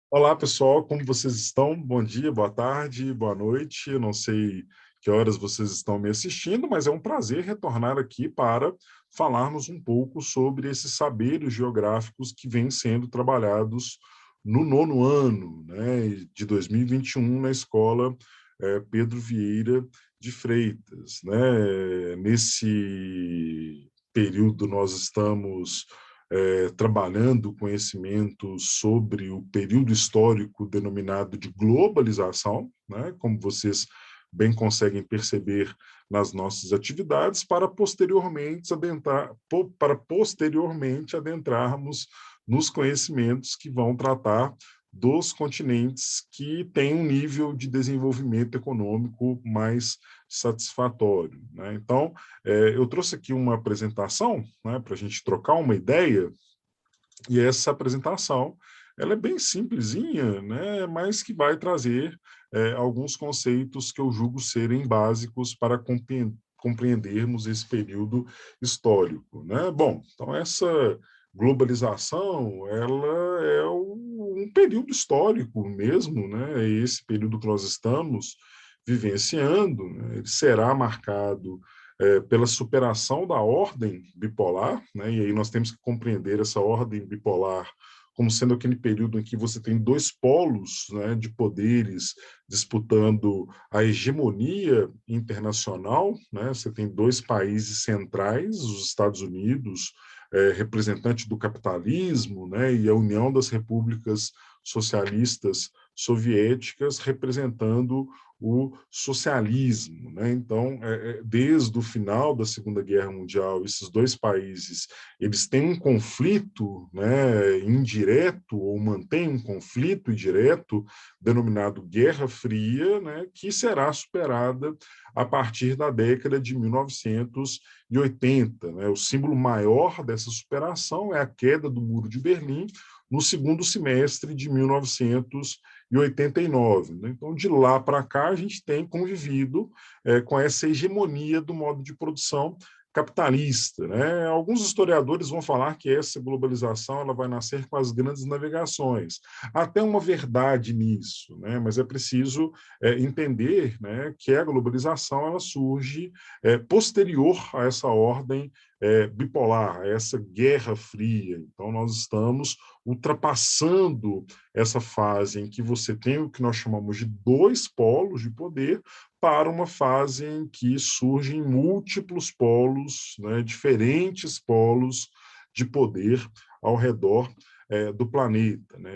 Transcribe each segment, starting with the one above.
Olá, pessoal, como vocês estão? Bom dia, boa tarde, boa noite. Eu não sei que horas vocês estão me assistindo, mas é um prazer retornar aqui para falarmos um pouco sobre esses saberes geográficos que vêm sendo trabalhados no nono ano, né, de 2021 na escola Pedro Vieira de Freitas, né? Nesse período nós estamos trabalhando conhecimentos sobre o período histórico denominado de globalização, né, como vocês bem conseguem perceber nas nossas atividades, para posteriormente adentrarmos nos conhecimentos que vão tratar dos continentes que têm um nível de desenvolvimento econômico mais satisfatório, né? Então, eu trouxe aqui uma apresentação, né, para a gente trocar uma ideia, e essa apresentação ela é bem simplesinha, né, mas que vai trazer alguns conceitos que eu julgo serem básicos para compreendermos esse período histórico, né? Bom, então essa globalização ela é um período histórico mesmo, né? Esse período que nós estamos vivenciando, né, ele será marcado pela superação da ordem bipolar, né? E aí nós temos que compreender essa ordem bipolar como sendo aquele período em que você tem dois polos, né, de poderes disputando a hegemonia internacional, né? Você tem dois países centrais, os Estados Unidos, representante do capitalismo, né, e a União das Repúblicas Socialistas Soviéticas representando o socialismo, né? Então, desde o final da Segunda Guerra Mundial, esses dois países eles têm um conflito, né, indireto ou mantêm um conflito indireto denominado Guerra Fria, né, que será superada a partir da década de 1980, né? O símbolo maior dessa superação é a queda do Muro de Berlim no segundo semestre de 1989. Né? Então, de lá para cá, a gente tem convivido com essa hegemonia do modo de produção capitalista. Né? Alguns historiadores vão falar que essa globalização ela vai nascer com as grandes navegações. Há até uma verdade nisso, né? Mas é preciso entender, né, que a globalização ela surge posterior a essa ordem bipolar, a essa guerra fria. Então, nós estamos ultrapassando essa fase em que você tem o que nós chamamos de dois polos de poder para uma fase em que surgem múltiplos polos, né, diferentes polos de poder ao redor do planeta. Né?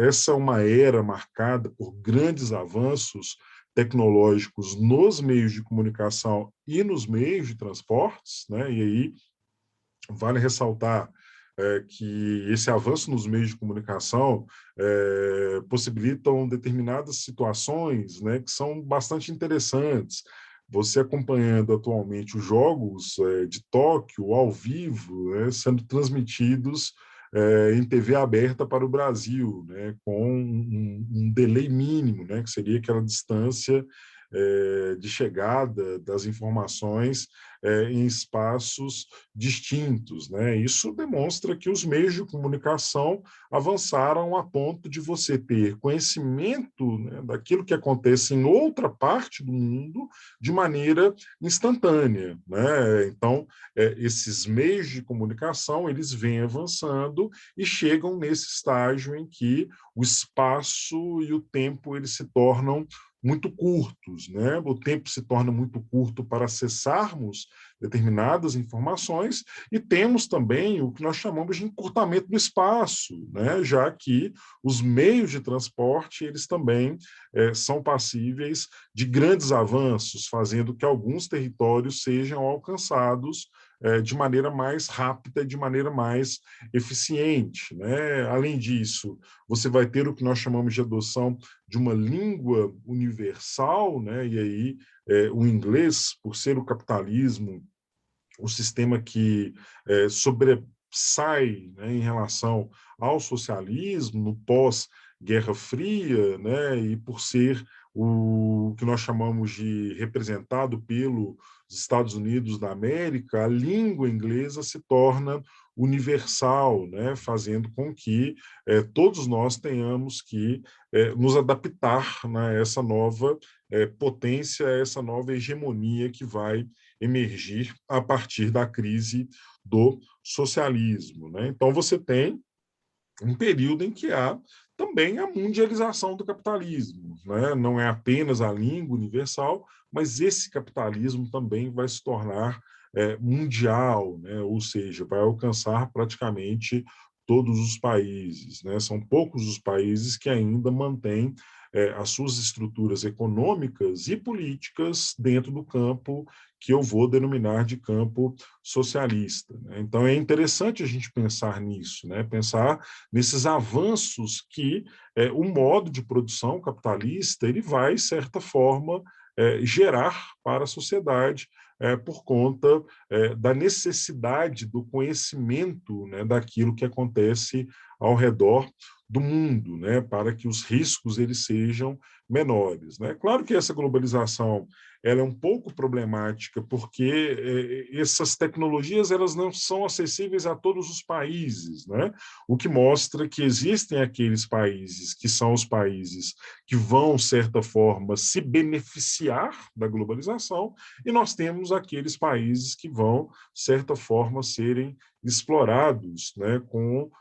Essa é uma era marcada por grandes avanços tecnológicos nos meios de comunicação e nos meios de transportes, né? E aí vale ressaltar que esse avanço nos meios de comunicação possibilitam determinadas situações, né, que são bastante interessantes. Você acompanhando atualmente os Jogos de Tóquio ao vivo, né, sendo transmitidos em TV aberta para o Brasil, né, com um delay mínimo, né, que seria aquela distância de chegada das informações em espaços distintos. Né? Isso demonstra que os meios de comunicação avançaram a ponto de você ter conhecimento, né, daquilo que acontece em outra parte do mundo de maneira instantânea. Né? Então, esses meios de comunicação eles vêm avançando e chegam nesse estágio em que o espaço e o tempo eles se tornam muito curtos, né? O tempo se torna muito curto para acessarmos determinadas informações e temos também o que nós chamamos de encurtamento do espaço, né? Já que os meios de transporte eles também são passíveis de grandes avanços, fazendo que alguns territórios sejam alcançados de maneira mais rápida, de maneira mais eficiente. Né? Além disso, você vai ter o que nós chamamos de adoção de uma língua universal, né? E aí o inglês, por ser o capitalismo, o sistema que sobressai, né, em relação ao socialismo no pós-Guerra Fria, né, e por ser o que nós chamamos de representado pelos Estados Unidos da América, a língua inglesa se torna universal, né, fazendo com que todos nós tenhamos que nos adaptar, né, a essa nova potência, a essa nova hegemonia que vai emergir a partir da crise do socialismo, né? Então, você tem um período em que há também a mundialização do capitalismo, né? Não é apenas a língua universal, mas esse capitalismo também vai se tornar mundial, né? Ou seja, vai alcançar praticamente todos os países, né? São poucos os países que ainda mantêm as suas estruturas econômicas e políticas dentro do campo que eu vou denominar de campo socialista, né? Então, é interessante a gente pensar nisso, né? Pensar nesses avanços que o modo de produção capitalista ele vai, de certa forma, gerar para a sociedade por conta da necessidade do conhecimento, né, daquilo que acontece ao redor do mundo, né, para que os riscos eles sejam menores, né? Claro que essa globalização ela é um pouco problemática porque essas tecnologias elas não são acessíveis a todos os países, né? O que mostra que existem aqueles países que são os países que vão, de certa forma, se beneficiar da globalização e nós temos aqueles países que vão, de certa forma, serem explorados, né, com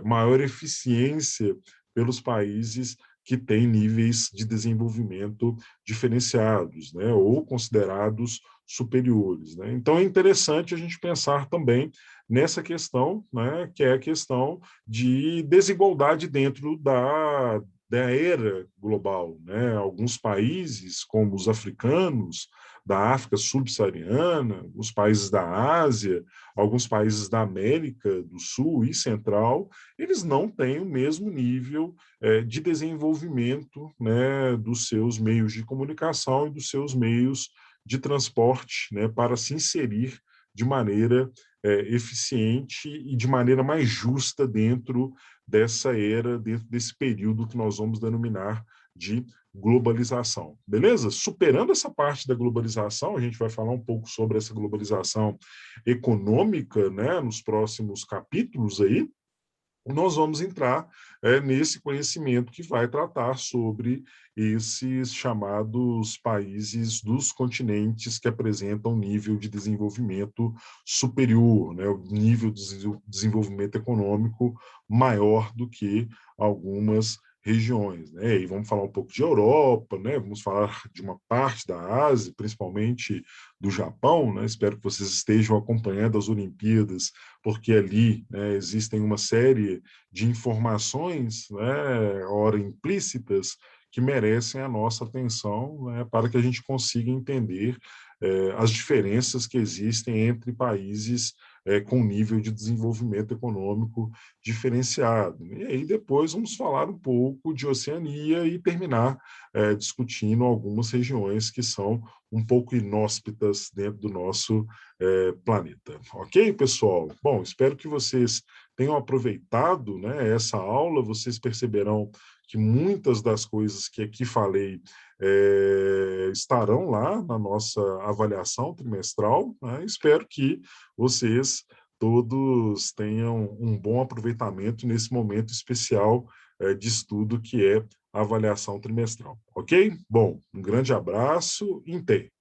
maior eficiência pelos países que têm níveis de desenvolvimento diferenciados, né, ou considerados superiores, né? Então é interessante a gente pensar também nessa questão, né, que é a questão de desigualdade dentro da era global, né? Alguns países, como os africanos, da África subsaariana, os países da Ásia, alguns países da América do Sul e Central, eles não têm o mesmo nível de desenvolvimento, né, dos seus meios de comunicação e dos seus meios de transporte, né, para se inserir de maneira eficiente e de maneira mais justa dentro dessa era, dentro desse período que nós vamos denominar de globalização. Beleza? Superando essa parte da globalização, a gente vai falar um pouco sobre essa globalização econômica, né, nos próximos capítulos aí, nós vamos entrar nesse conhecimento que vai tratar sobre esses chamados países dos continentes que apresentam nível de desenvolvimento superior, né, o nível de desenvolvimento econômico maior do que algumas regiões, né? E vamos falar um pouco de Europa, né? Vamos falar de uma parte da Ásia, principalmente do Japão, né? Espero que vocês estejam acompanhando as Olimpíadas porque ali, né, existem uma série de informações, né, ora implícitas, que merecem a nossa atenção, né, para que a gente consiga entender as diferenças que existem entre países com nível de desenvolvimento econômico diferenciado. E aí depois vamos falar um pouco de Oceania e terminar discutindo algumas regiões que são um pouco inóspitas dentro do nosso planeta. Ok, pessoal? Bom, espero que vocês tenham aproveitado, né, essa aula, vocês perceberão que muitas das coisas que aqui falei estarão lá na nossa avaliação trimestral, né? Espero que vocês todos tenham um bom aproveitamento nesse momento especial de estudo que é a avaliação trimestral, ok? Bom, um grande abraço e até!